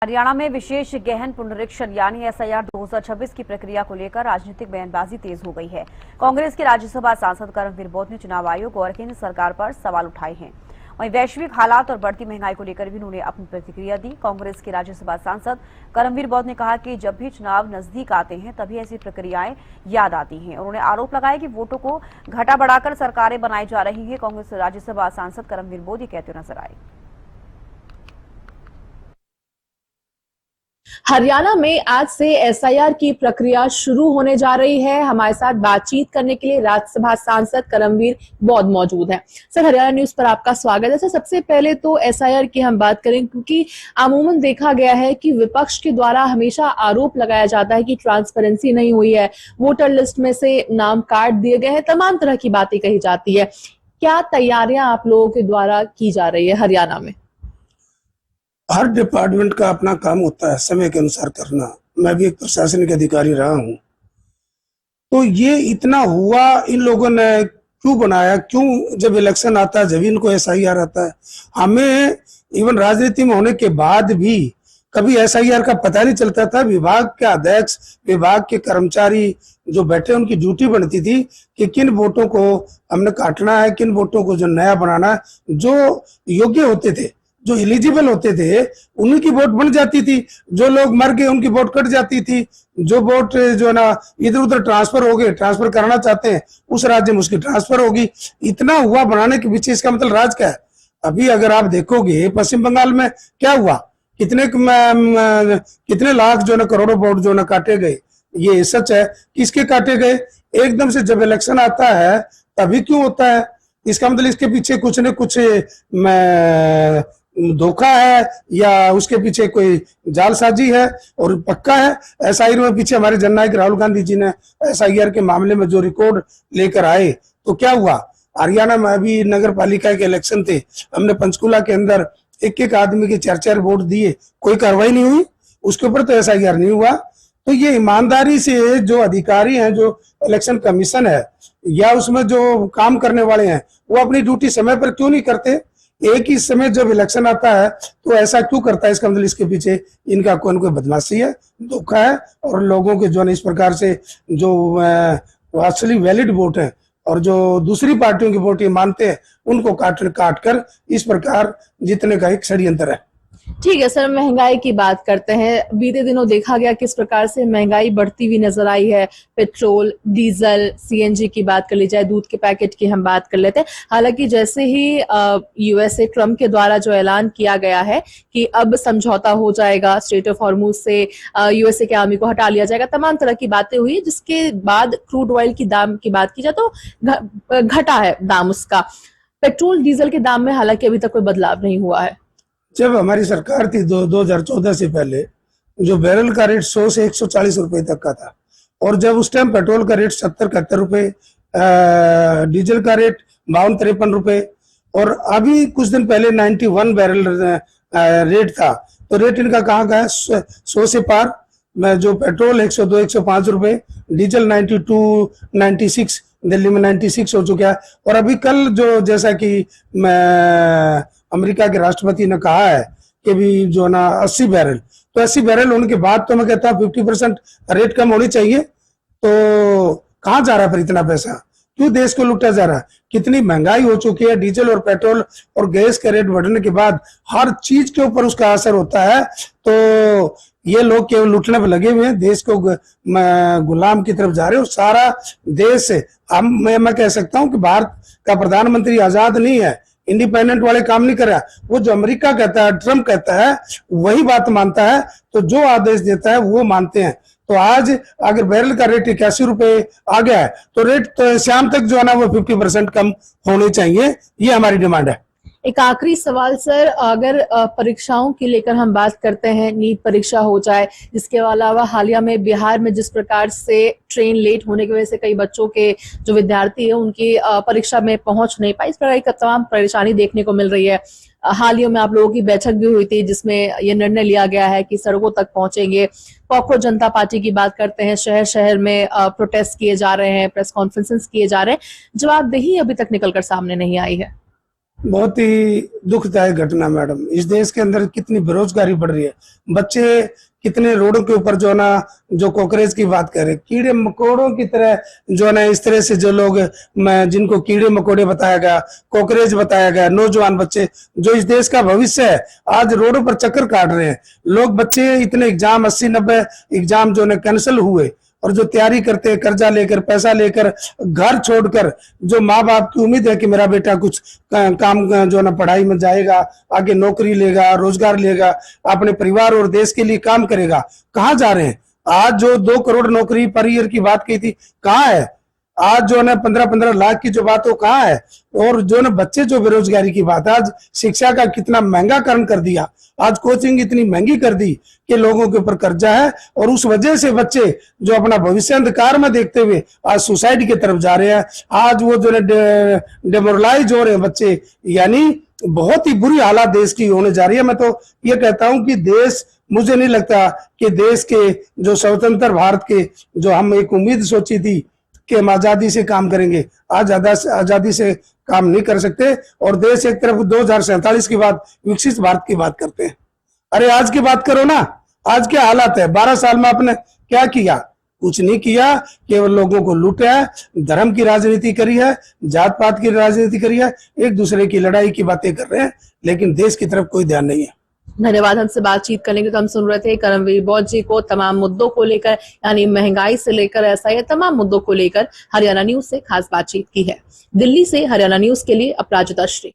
हरियाणा में विशेष गहन पुनरीक्षण यानी एसआईआर 2026 की प्रक्रिया को लेकर राजनीतिक बयानबाजी तेज हो गई है। कांग्रेस के राज्यसभा सांसद करमवीर बौद्ध ने चुनाव आयोग और केंद्र सरकार पर सवाल उठाए हैं। वहीं वैश्विक हालात और बढ़ती महंगाई को लेकर भी उन्होंने अपनी प्रतिक्रिया दी। कांग्रेस के राज्यसभा सांसद करमवीर बौद्ध ने कहा कि जब भी चुनाव नजदीक आते हैं तभी ऐसी प्रक्रियाएं याद आती हैं। उन्होंने आरोप लगाया कि वोटों को घटा बढ़ाकर सरकारें बनाई जा रही है। कांग्रेस राज्यसभा सांसद करमवीर बौद्ध ये कहते नजर आए। हरियाणा में आज से एसआईआर की प्रक्रिया शुरू होने जा रही है। हमारे साथ बातचीत करने के लिए राज्यसभा सांसद करमवीर बौद्ध मौजूद हैं। सर, हरियाणा न्यूज पर आपका स्वागत है। सर, सबसे पहले तो एसआईआर की हम बात करें, क्योंकि अमूमन देखा गया है कि विपक्ष के द्वारा हमेशा आरोप लगाया जाता है कि ट्रांसपेरेंसी नहीं हुई है, वोटर लिस्ट में से नाम काट दिए गए हैं, तमाम तरह की बातें कही जाती है। क्या तैयारियां आप लोगों के द्वारा की जा रही है हरियाणा में? हर डिपार्टमेंट का अपना काम होता है समय के अनुसार करना। मैं भी एक प्रशासनिक अधिकारी रहा हूं, तो ये इतना हुआ इन लोगों ने क्यों बनाया? क्यों जब इलेक्शन आता है जब इनको एसआईआर आता है? हमें इवन राजनीति में होने के बाद भी कभी एसआईआर का पता नहीं चलता था। विभाग के अध्यक्ष, विभाग के कर्मचारी जो बैठे उनकी ड्यूटी बनती थी कि किन वोटों को हमने काटना है, किन वोटों को जो नया बनाना है। जो योग्य होते थे, जो एलिजिबल होते थे, उन्हीं की वोट बन जाती थी। जो लोग मर गए उनकी वोट कट जाती थी। जो वोट जो है ना इधर उधर ट्रांसफर हो गए, ट्रांसफर करना चाहते हैं उस राज्य में उसकी ट्रांसफर होगी। इतना हुआ बनाने के पीछे, इसका मतलब राज क्या है? अभी अगर आप देखोगे पश्चिम बंगाल में क्या हुआ, कितने लाख जो ना करोड़ों वोट जो ना काटे गए। ये सच है। किसके काटे गए? एकदम से जब इलेक्शन आता है तभी क्यों होता है? इसका मतलब इसके पीछे कुछ न कुछ धोखा है या उसके पीछे कोई जालसाजी है। और पक्का है एसआईआर में पीछे हमारे जननायक राहुल गांधी जी ने एसआईआर के मामले में जो रिकॉर्ड लेकर आए, तो क्या हुआ? हरियाणा में अभी नगर पालिका के इलेक्शन थे, हमने पंचकूला के अंदर एक एक आदमी के 4-4 वोट दिए, कोई कार्रवाई नहीं हुई, उसके ऊपर तो एसआईआर नहीं हुआ। तो ये ईमानदारी से जो अधिकारी हैं, जो इलेक्शन कमीशन है या उसमें जो काम करने वाले हैं, वो अपनी ड्यूटी समय पर क्यों नहीं करते? एक ही समय जब इलेक्शन आता है तो ऐसा क्यों करता है? इसका मतलब इसके पीछे इनका कोई न कोई बदमाशी है, धोखा है। और लोगों के जो है इस प्रकार से जो असली वैलिड वोट है और जो दूसरी पार्टियों की वोट ये मानते हैं, उनको काट कर इस प्रकार जीतने का एक षड्यंत्र है। ठीक है सर, महंगाई की बात करते हैं। बीते दिनों देखा गया किस प्रकार से महंगाई बढ़ती हुई नजर आई है। पेट्रोल, डीजल, सीएनजी की बात कर ली जाए, दूध के पैकेट की हम बात कर लेते हैं। हालांकि जैसे ही यूएसए ट्रम्प के द्वारा जो ऐलान किया गया है कि अब समझौता हो जाएगा, स्ट्रेट ऑफ हॉर्मुज से यूएसए के आर्मी को हटा लिया जाएगा, तमाम तरह की बातें हुई, जिसके बाद क्रूड ऑयल की दाम की बात की जाए तो घटा है दाम उसका। पेट्रोल डीजल के दाम में हालांकि अभी तक कोई बदलाव नहीं हुआ है। जब हमारी सरकार थी 2014 से पहले, जो बैरल का रेट 100 से 140 रुपए तक का था, और जब उस टाइम पेट्रोल का रेट 70-71 रुपए, डीजल का रेट 52-53 रुपए, और अभी कुछ दिन पहले 91 बैरल रेट था, तो रेट इनका कहाँ का है? 100 से पार। में जो पेट्रोल 102-105 रुपए, डीजल 92-96, दिल्ली में 96 हो चुका है। और अभी कल जो जैसा कि अमेरिका के राष्ट्रपति ने कहा है कि भी जो ना 80 बैरल, तो 80 बैरल होने के बाद तो मैं कहता हूँ 50% रेट कम होनी चाहिए। तो कहाँ जा रहा है फिर इतना पैसा? क्यों देश को लुटा जा रहा है? कितनी महंगाई हो चुकी है। डीजल और पेट्रोल और गैस के रेट बढ़ने के बाद हर चीज के ऊपर उसका असर होता है। तो ये लोग केवल लुटने पर लगे हुए हैं, देश को गुलाम की तरफ जा रहे हैं। और सारा देश, मैं कह सकता हूँ कि भारत का प्रधानमंत्री आजाद नहीं है, इंडिपेंडेंट वाले काम नहीं कर रहा। वो जो अमेरिका कहता है, ट्रम्प कहता है, वही बात मानता है। तो जो आदेश देता है वो मानते हैं। तो आज अगर बैरल का रेट 81 रुपए आ गया है, तो रेट तो शाम तक जो है ना वो 50% कम होने चाहिए। ये हमारी डिमांड है। एक आखिरी सवाल सर, अगर परीक्षाओं की लेकर हम बात करते हैं, नीट परीक्षा हो जाए, इसके अलावा हालिया में बिहार में जिस प्रकार से ट्रेन लेट होने की वजह से कई बच्चों के जो विद्यार्थी है उनकी परीक्षा में पहुंच नहीं पाई, इस प्रकार की तमाम परेशानी देखने को मिल रही है। हाल ही में आप लोगों की बैठक भी हुई थी जिसमें यह निर्णय लिया गया है कि सड़कों तक पहुंचेंगे। पॉपुलर जनता पार्टी की बात करते हैं, शहर शहर में प्रोटेस्ट किए जा रहे हैं, प्रेस कॉन्फ्रेंसेस किए जा रहे हैं, जवाबदेही अभी तक निकलकर सामने नहीं आई है। बहुत ही दुखदायक घटना मैडम। इस देश के अंदर कितनी बेरोजगारी बढ़ रही है, बच्चे कितने रोडों के ऊपर जो ना, जो कॉकरोच की बात करें, कीड़े मकोड़ों की तरह जो ना, इस तरह से जो लोग, जिनको कीड़े मकोड़े बताया गया, कॉकरोच बताया गया, नौजवान बच्चे जो इस देश का भविष्य है, आज रोडों पर चक्कर काट रहे हैं। लोग बच्चे इतने एग्जाम 80-90 एग्जाम जो ना कैंसिल हुए, और जो तैयारी करते हैं कर्जा लेकर, पैसा लेकर, घर छोड़कर, जो माँ बाप की उम्मीद है कि मेरा बेटा कुछ काम जो ना पढ़ाई में जाएगा, आगे नौकरी लेगा, रोजगार लेगा, अपने परिवार और देश के लिए काम करेगा, कहाँ जा रहे हैं? आज जो 2 करोड़ नौकरी पर ईयर की बात की थी, कहाँ है? आज जो है 15-15 लाख की जो बात, वो कहाँ है? और जो ना बच्चे जो बेरोजगारी की बात है, आज शिक्षा का कितना महंगाकरण कर दिया, आज कोचिंग इतनी महंगी कर दी कि लोगों के ऊपर कर्जा है, और उस वजह से बच्चे जो अपना भविष्य अंधकार में देखते हुए आज सुसाइड की तरफ जा रहे हैं। आज वो जो डिमोरलाइज हो रहे हैं बच्चे, यानी बहुत ही बुरी हालत देश की होने जा रही है। मैं तो ये कहता हूं कि देश, मुझे नहीं लगता कि देश के जो स्वतंत्र भारत के जो हम एक उम्मीद सोची थी कि हम आजादी से काम करेंगे, आज आजादी से काम नहीं कर सकते। और देश एक तरफ 2047 की बात, विकसित भारत की बात करते हैं। अरे आज की बात करो ना, आज क्या हालात है? 12 साल में आपने क्या किया? कुछ नहीं किया, केवल लोगों को लूटा है, धर्म की राजनीति करी है, जात पात की राजनीति करी है, एक दूसरे की लड़ाई की बातें कर रहे हैं, लेकिन देश की तरफ कोई ध्यान नहीं है। धन्यवाद हमसे बातचीत करने के। तो हम सुन रहे थे करमवीर बौद्ध जी को तमाम मुद्दों को लेकर, यानी महंगाई से लेकर ऐसा तमाम मुद्दों को लेकर हरियाणा न्यूज से खास बातचीत की है। दिल्ली से हरियाणा न्यूज के लिए अपराजिता श्री।